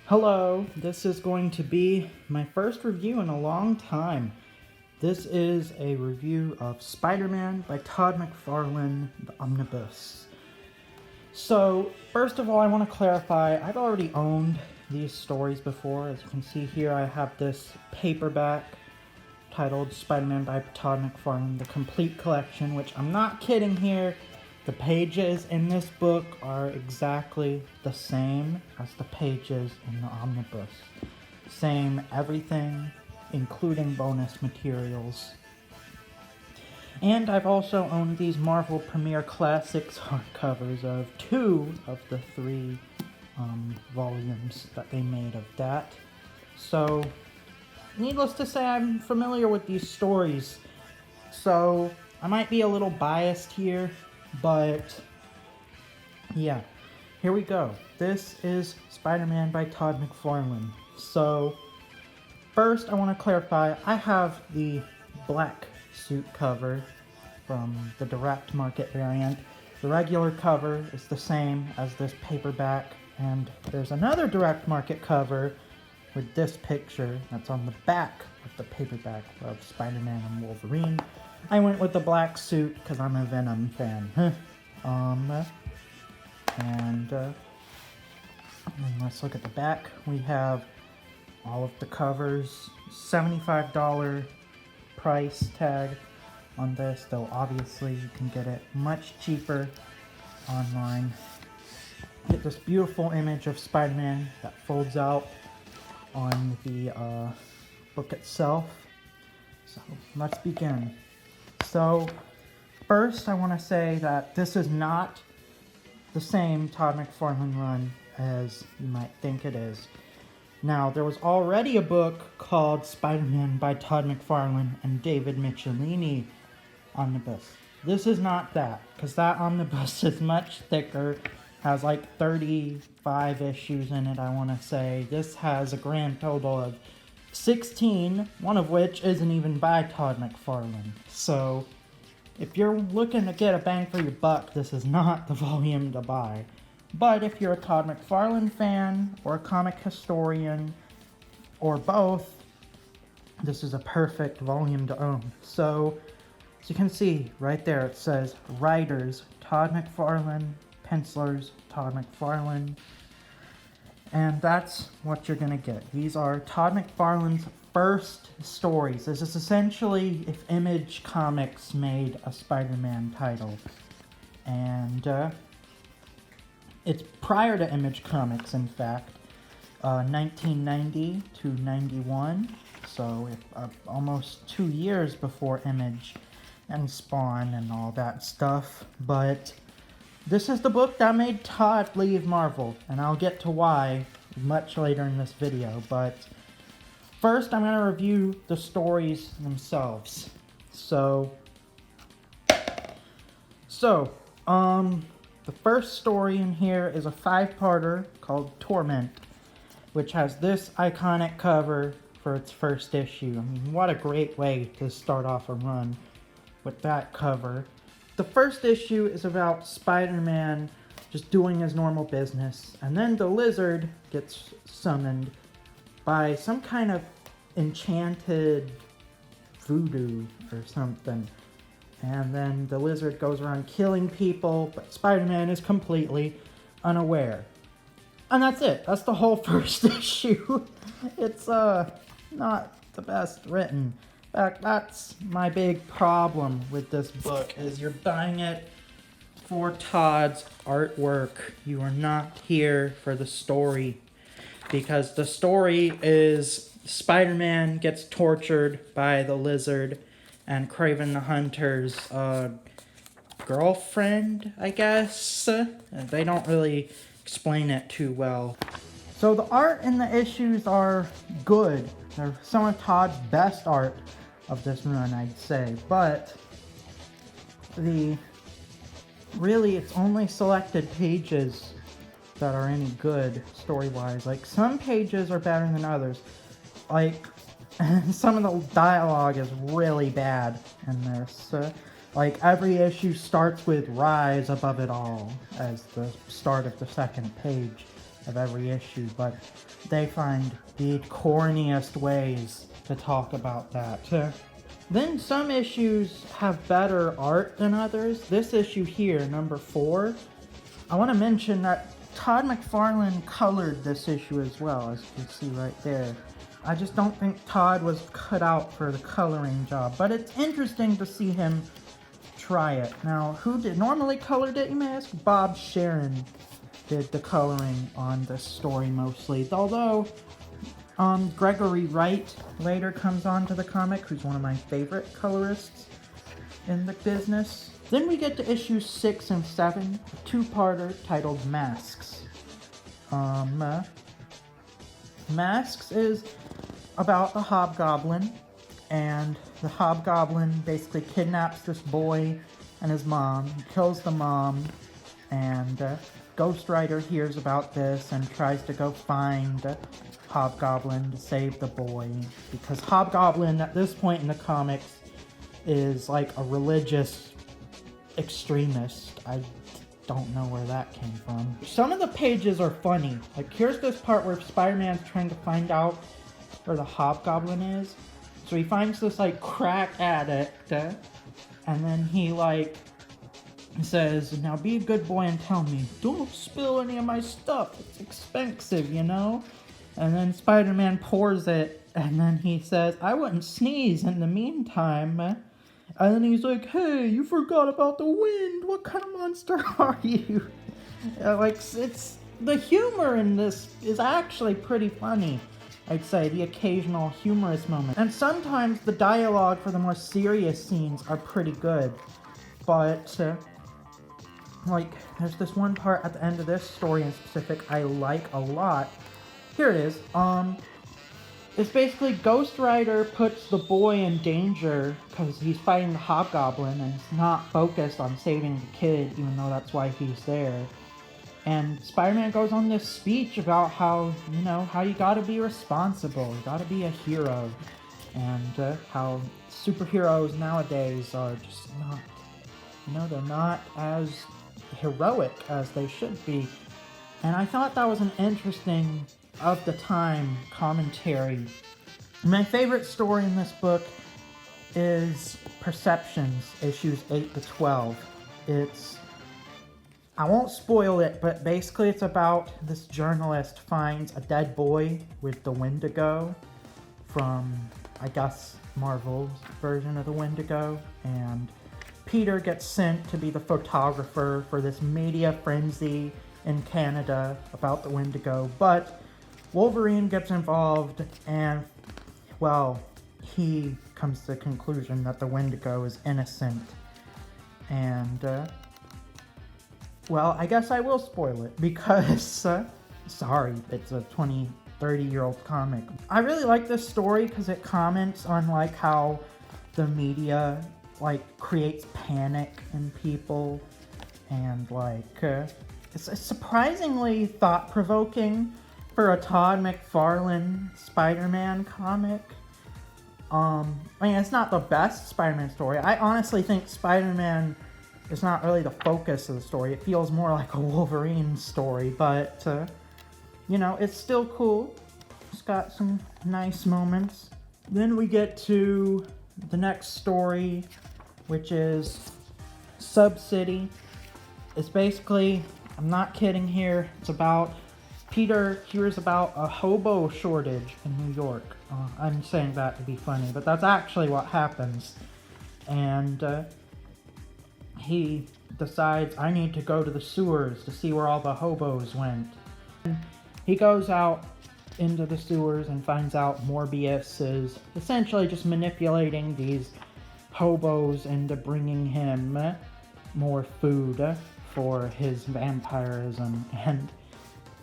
Hello, this is going to be my first review in a long time. This is a review of Spider-Man by Todd Mcfarlane, the Omnibus. So, first of all, I want to clarify, I've already owned these stories before. As you can see here, I have this paperback titled Spider-Man by Todd Mcfarlane, the complete collection, which I'm not kidding here. The pages in this book are exactly the same as the pages in the Omnibus. Same everything, including bonus materials. And I've also owned these Marvel Premiere Classics hardcovers of 2 of the 3 volumes that they made of that. So, needless to say, I'm familiar with these stories. So, I might be a little biased here. But, yeah, here we go. This is Spider-Man by Todd Mcfarlane. So, first I want to clarify, I have the black suit cover from the direct market variant. The regular cover is the same as this paperback, and there's another direct market cover with this picture that's on the back of the paperback of Spider-Man and Wolverine. I went with the black suit because I'm a Venom fan. And let's look at the back. We have all of the covers, $75 price tag on this, though obviously you can get it much cheaper online. Get this beautiful image of Spider-Man that folds out on the book itself. So let's begin. So, first I want to say that this is not the same Todd Mcfarlane run as you might think it is. Now, there was already a book called Spider-Man by Todd Mcfarlane and David Michelinie Omnibus. This is not that, because that Omnibus is much thicker, has like 35 issues in it, I want to say. This has a grand total of 16, one of which isn't even by Todd Mcfarlane. So, if you're looking to get a bang for your buck, this is not the volume to buy. But if you're a Todd Mcfarlane fan, or a comic historian, or both, this is a perfect volume to own. So, as you can see, right there it says, Writers, Todd Mcfarlane, Pencilers, Todd Mcfarlane. And that's what you're going to get. These are Todd Mcfarlane's first stories. This is essentially if Image Comics made a Spider-Man title. And it's prior to Image Comics, in fact. 1990 to 91. So almost 2 years before Image and Spawn and all that stuff. But this is the book that made Todd leave Marvel, and I'll get to why much later in this video, but first I'm going to review the stories themselves. So, the first story in here is a 5-parter called Torment, which has this iconic cover for its first issue. I mean, what a great way to start off a run with that cover. The first issue is about Spider-Man just doing his normal business, and then the Lizard gets summoned by some kind of enchanted voodoo or something. And then the Lizard goes around killing people, but Spider-Man is completely unaware. And that's it. That's the whole first issue. It's not the best written. In fact, that's my big problem with this book, is you're buying it for Todd's artwork. You are not here for the story, because the story is Spider-Man gets tortured by the Lizard and Kraven the Hunter's girlfriend, I guess. They don't really explain it too well. So the art in the issues are good. They're some of Todd's best art of this run, I'd say, but really it's only selected pages that are any good story-wise. Like, some pages are better than others. Like, some of the dialogue is really bad in this. Like, every issue starts with "Rise above it all" as the start of the second page. of every issue, but they find the corniest ways to talk about that. Then some issues have better art than others. This issue here, number 4, I want to mention that Todd Mcfarlane colored this issue as well, as you can see right there. I just don't think Todd was cut out for the coloring job, but it's interesting to see him try it. Now, who did normally colored it, you may ask? Bob Sharon did the coloring on this story mostly, although Gregory Wright later comes on to the comic, who's one of my favorite colorists in the business. Then we get to issues 6 and 7, a two-parter titled Masks. Masks is about a hobgoblin, and the hobgoblin basically kidnaps this boy and his mom. He kills the mom, and Ghost Rider hears about this and tries to go find Hobgoblin to save the boy, because Hobgoblin at this point in the comics is like a religious extremist. I don't know where that came from. Some of the pages are funny. Like, here's this part where Spider-Man's trying to find out where the Hobgoblin is. So he finds this like crack addict, and then he says, "Now be a good boy and tell me, don't spill any of my stuff. It's expensive, you know?" And then Spider-Man pours it, and then he says, "I wouldn't sneeze in the meantime." And then he's like, "Hey, you forgot about the wind. What kind of monster are you?" It's the humor in this is actually pretty funny. I'd say the occasional humorous moment. And sometimes the dialogue for the more serious scenes are pretty good. But, there's this one part at the end of this story in specific I like a lot. Here it is. It's basically Ghost Rider puts the boy in danger because he's fighting the Hobgoblin and he's not focused on saving the kid, even though that's why he's there. And Spider-Man goes on this speech about how you gotta be responsible, you gotta be a hero, and how superheroes nowadays are just not, they're not as heroic as they should be. And I thought that was an interesting, of the time, commentary. My favorite story in this book is Perceptions, issues 8 to 12. I won't spoil it, but basically it's about this journalist finds a dead boy with the Wendigo from, I guess, Marvel's version of the Wendigo, and Peter gets sent to be the photographer for this media frenzy in Canada about the Wendigo, but Wolverine gets involved and, he comes to the conclusion that the Wendigo is innocent, and, I guess I will spoil it because, sorry, it's a 30-year-old comic. I really like this story because it comments on, how the media, creates panic in people, and, it's surprisingly thought-provoking for a Todd Mcfarlane Spider-Man comic. It's not the best Spider-Man story. I honestly think Spider-Man is not really the focus of the story. It feels more like a Wolverine story, but, it's still cool. It's got some nice moments. Then we get to the next story, which is Sub-City. It's basically, I'm not kidding here, it's about Peter hears about a hobo shortage in New York. I'm saying that to be funny, but that's actually what happens. And he decides, I need to go to the sewers to see where all the hobos went. And he goes out into the sewers and finds out Morbius is essentially just manipulating these hobos into bringing him more food for his vampirism. And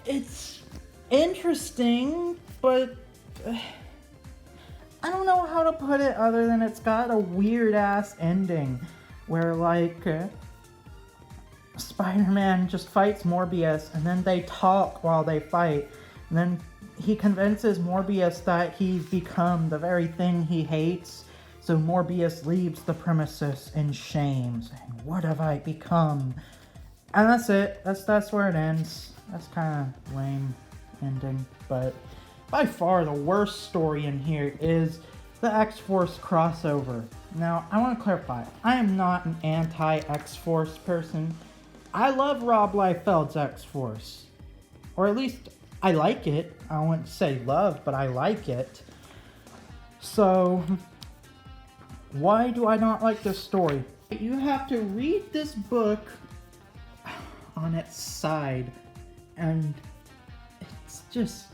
it's interesting, but I don't know how to put it other than it's got a weird-ass ending where, Spider-Man just fights Morbius, and then they talk while they fight, and then he convinces Morbius that he's become the very thing he hates, so Morbius leaves the premises in shame, saying, "What have I become?" And that's it. That's where it ends. That's kind of lame ending, but by far the worst story in here is the X-Force crossover. Now, I want to clarify, I am not an anti-X-Force person. I love Rob Liefeld's X-Force. Or at least, I like it. I wouldn't say love, but I like it. So, why do I not like this story? You have to read this book on its side, and it's just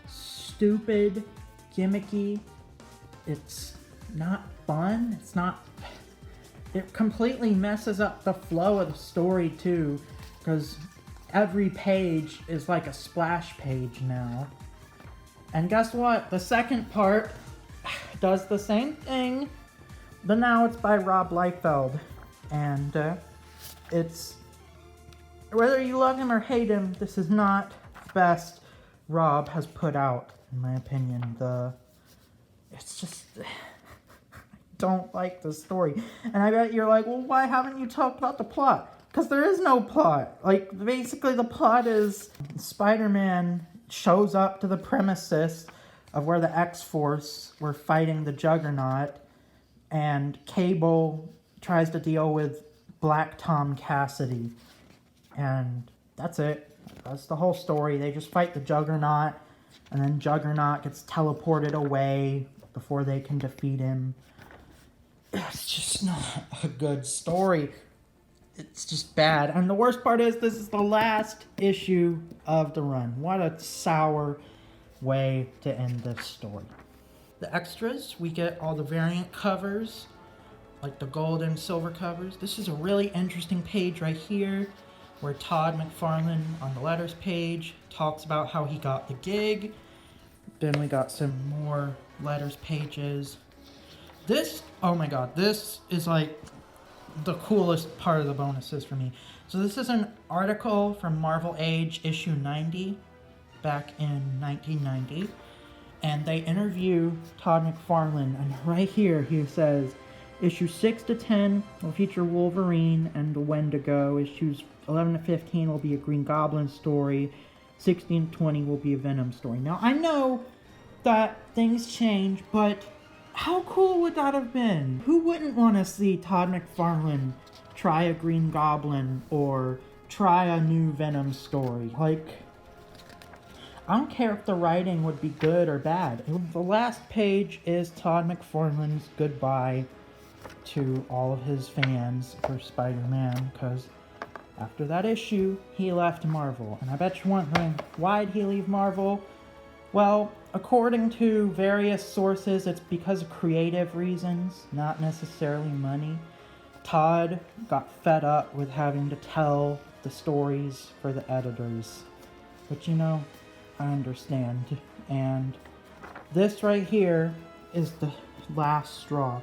stupid, gimmicky. It's not fun. It completely messes up the flow of the story too, because every page is like a splash page now. And guess what? The second part does the same thing, but now it's by Rob Liefeld. And it's, whether you love him or hate him, this is not the best Rob has put out, in my opinion. It's just, I don't like the story. And I bet you're like, well, why haven't you talked about the plot? Because there is no plot. Like, basically the plot is Spider-Man shows up to the premises of where the X-Force were fighting the Juggernaut, and Cable tries to deal with Black Tom Cassidy. And that's it. That's the whole story. They just fight the Juggernaut, and then Juggernaut gets teleported away before they can defeat him. It's just not a good story. It's just bad. And the worst part is, this is the last issue of the run. What a sour way to end this story. The extras, we get all the variant covers, like the gold and silver covers. This is a really interesting page right here, where Todd Mcfarlane, on the letters page, talks about how he got the gig. Then we got some more letters pages. This, oh my god, this is like the coolest part of the bonuses for me. So this is an article from Marvel Age issue 90, back in 1990. And they interview Todd Mcfarlane, and right here he says, issue 6 to 10 will feature Wolverine and the Wendigo. Issues 11 to 15 will be a Green Goblin story. 16 to 20 will be a Venom story. Now, I know that things change, but how cool would that have been? Who wouldn't want to see Todd Mcfarlane try a Green Goblin or try a new Venom story? Like, I don't care if the writing would be good or bad. The last page is Todd McFarlane's goodbye to all of his fans for Spider-Man, because after that issue, he left Marvel. And I bet you're wondering, why'd he leave Marvel? Well, according to various sources, it's because of creative reasons, not necessarily money. Todd got fed up with having to tell the stories for the editors. But you know, I understand. And this right here is the last straw.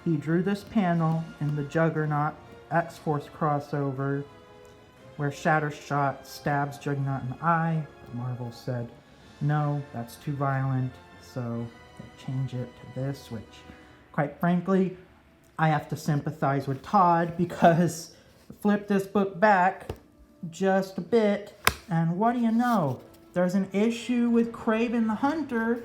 He drew this panel in the Juggernaut X-Force crossover where Shattershot stabs Juggernaut in the eye. Marvel said, no, that's too violent, so they change it to this, which, quite frankly, I have to sympathize with Todd, because flip this book back just a bit, and what do you know? There's an issue with Kraven the Hunter,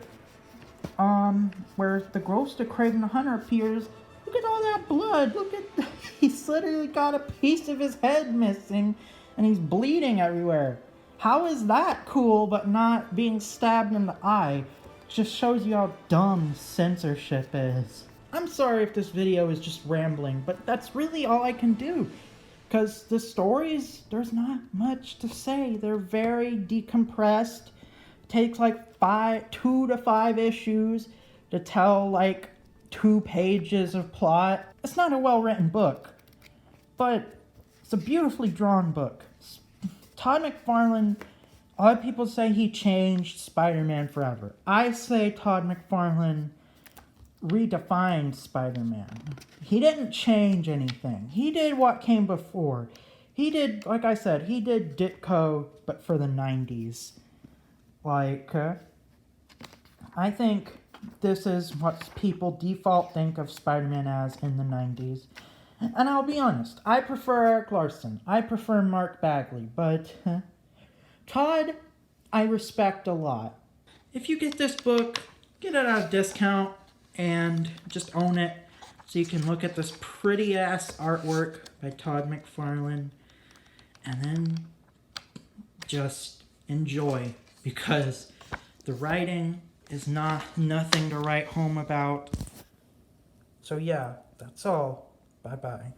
where the ghost of Kraven the Hunter appears. Look at all that blood. Look at, he's literally got a piece of his head missing, and he's bleeding everywhere. How is that cool, but not being stabbed in the eye? Just shows you how dumb censorship is. I'm sorry if this video is just rambling, but that's really all I can do. Because the stories, there's not much to say. They're very decompressed. It takes like 2 to 5 issues to tell like 2 pages of plot. It's not a well-written book, but it's a beautifully drawn book. Todd McFarlane, a lot of people say he changed Spider-Man forever. I say Todd McFarlane redefined Spider-Man. He didn't change anything. He did what came before. He did, like I said, he did Ditko, but for the 90s. Like, I think this is what people default think of Spider-Man as in the 90s. And I'll be honest, I prefer Eric Larson. I prefer Mark Bagley, but Todd, I respect a lot. If you get this book, get it at a discount and just own it so you can look at this pretty ass artwork by Todd Mcfarlane and then just enjoy, because the writing is nothing to write home about. So yeah, that's all. Bye-bye.